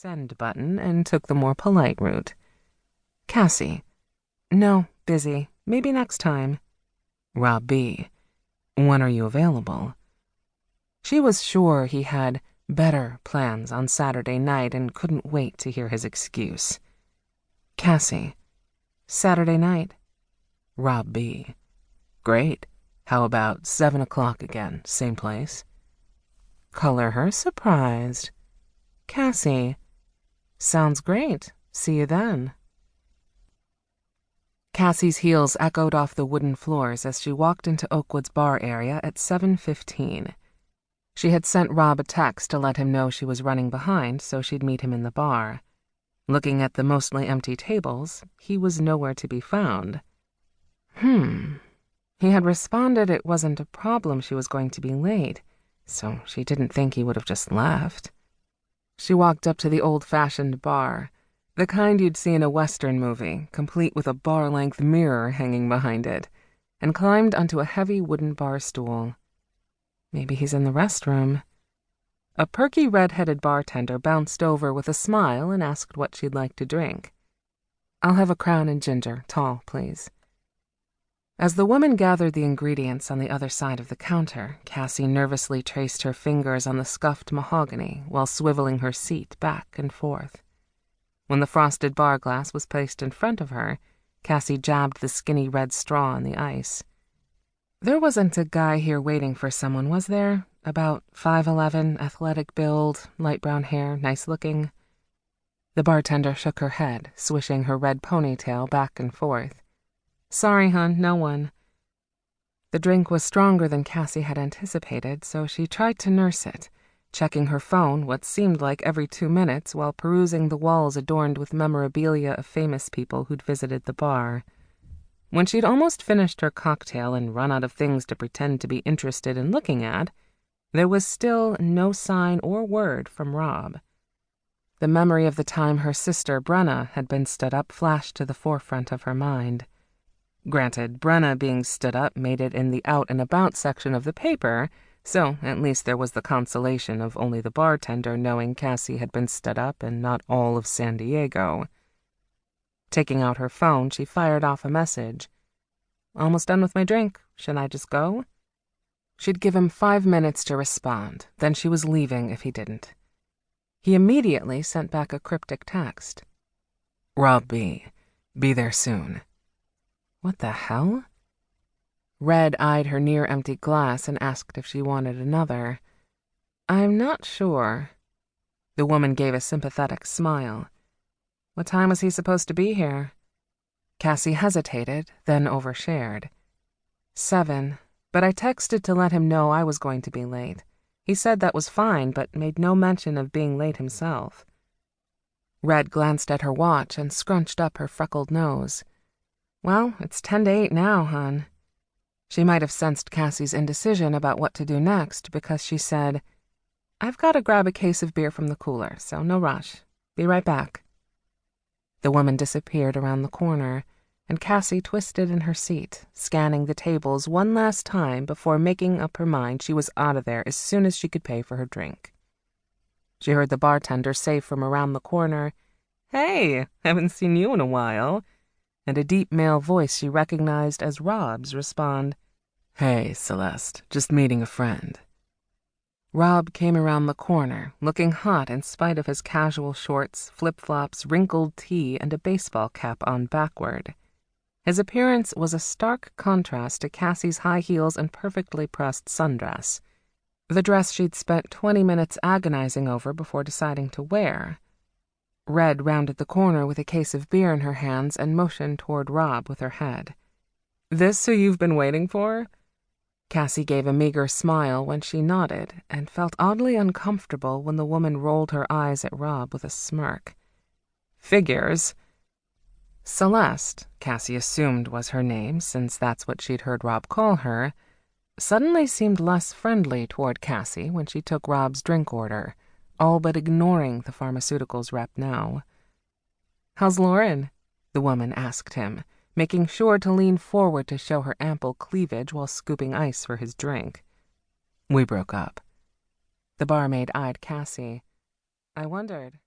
send button and took the more polite route. Cassie. No, busy. Maybe next time. Rob B. When are you available? She was sure he had better plans on Saturday night and couldn't wait to hear his excuse. Cassie. Saturday night. Rob B. Great. How about 7 o'clock again, same place? Color her surprised. Cassie. Sounds great. See you then. Cassie's heels echoed off the wooden floors as she walked into Oakwood's bar area at 7:15. She had sent Rob a text to let him know she was running behind, so she'd meet him in the bar. Looking at the mostly empty tables, he was nowhere to be found. He had responded it wasn't a problem she was going to be late, so she didn't think he would have just left. She walked up to the old-fashioned bar, the kind you'd see in a Western movie, complete with a bar-length mirror hanging behind it, and climbed onto a heavy wooden bar stool. Maybe he's in the restroom. A perky red-headed bartender bounced over with a smile and asked what she'd like to drink. I'll have a Crown and Ginger, tall, please. As the woman gathered the ingredients on the other side of the counter, Cassie nervously traced her fingers on the scuffed mahogany while swiveling her seat back and forth. When the frosted bar glass was placed in front of her, Cassie jabbed the skinny red straw in the ice. There wasn't a guy here waiting for someone, was there? About 5'11", athletic build, light brown hair, nice looking. The bartender shook her head, swishing her red ponytail back and forth. Sorry, hon, no one. The drink was stronger than Cassie had anticipated, so she tried to nurse it, checking her phone what seemed like every 2 minutes while perusing the walls adorned with memorabilia of famous people who'd visited the bar. When she'd almost finished her cocktail and run out of things to pretend to be interested in looking at, there was still no sign or word from Rob. The memory of the time her sister, Brenna, had been stood up flashed to the forefront of her mind. Granted, Brenna being stood up made it in the out and about section of the paper, so at least there was the consolation of only the bartender knowing Cassie had been stood up and not all of San Diego. Taking out her phone, she fired off a message. Almost done with my drink. Should I just go? She'd give him 5 minutes to respond, then she was leaving if he didn't. He immediately sent back a cryptic text. Rob B. Be there soon. What the hell? Red eyed her near-empty glass and asked if she wanted another. I'm not sure. The woman gave a sympathetic smile. What time was he supposed to be here? Cassie hesitated, then overshared. 7, but I texted to let him know I was going to be late. He said that was fine, but made no mention of being late himself. Red glanced at her watch and scrunched up her freckled nose. Well, it's 10 to 8 now, hon. She might have sensed Cassie's indecision about what to do next because she said, I've got to grab a case of beer from the cooler, so no rush. Be right back. The woman disappeared around the corner, and Cassie twisted in her seat, scanning the tables one last time before making up her mind she was out of there as soon as she could pay for her drink. She heard the bartender say from around the corner, Hey, haven't seen you in a while, and a deep male voice she recognized as Rob's respond, Hey, Celeste, just meeting a friend. Rob came around the corner, looking hot in spite of his casual shorts, flip-flops, wrinkled tee, and a baseball cap on backward. His appearance was a stark contrast to Cassie's high heels and perfectly pressed sundress, the dress she'd spent 20 minutes agonizing over before deciding to wear. Red rounded the corner with a case of beer in her hands and motioned toward Rob with her head. This who you've been waiting for? Cassie gave a meager smile when she nodded and felt oddly uncomfortable when the woman rolled her eyes at Rob with a smirk. Figures. Celeste, Cassie assumed was her name since that's what she'd heard Rob call her, suddenly seemed less friendly toward Cassie when she took Rob's drink order, all but ignoring the pharmaceuticals rep now. How's Lauren? The woman asked him, making sure to lean forward to show her ample cleavage while scooping ice for his drink. We broke up. The barmaid eyed Cassie. I wondered.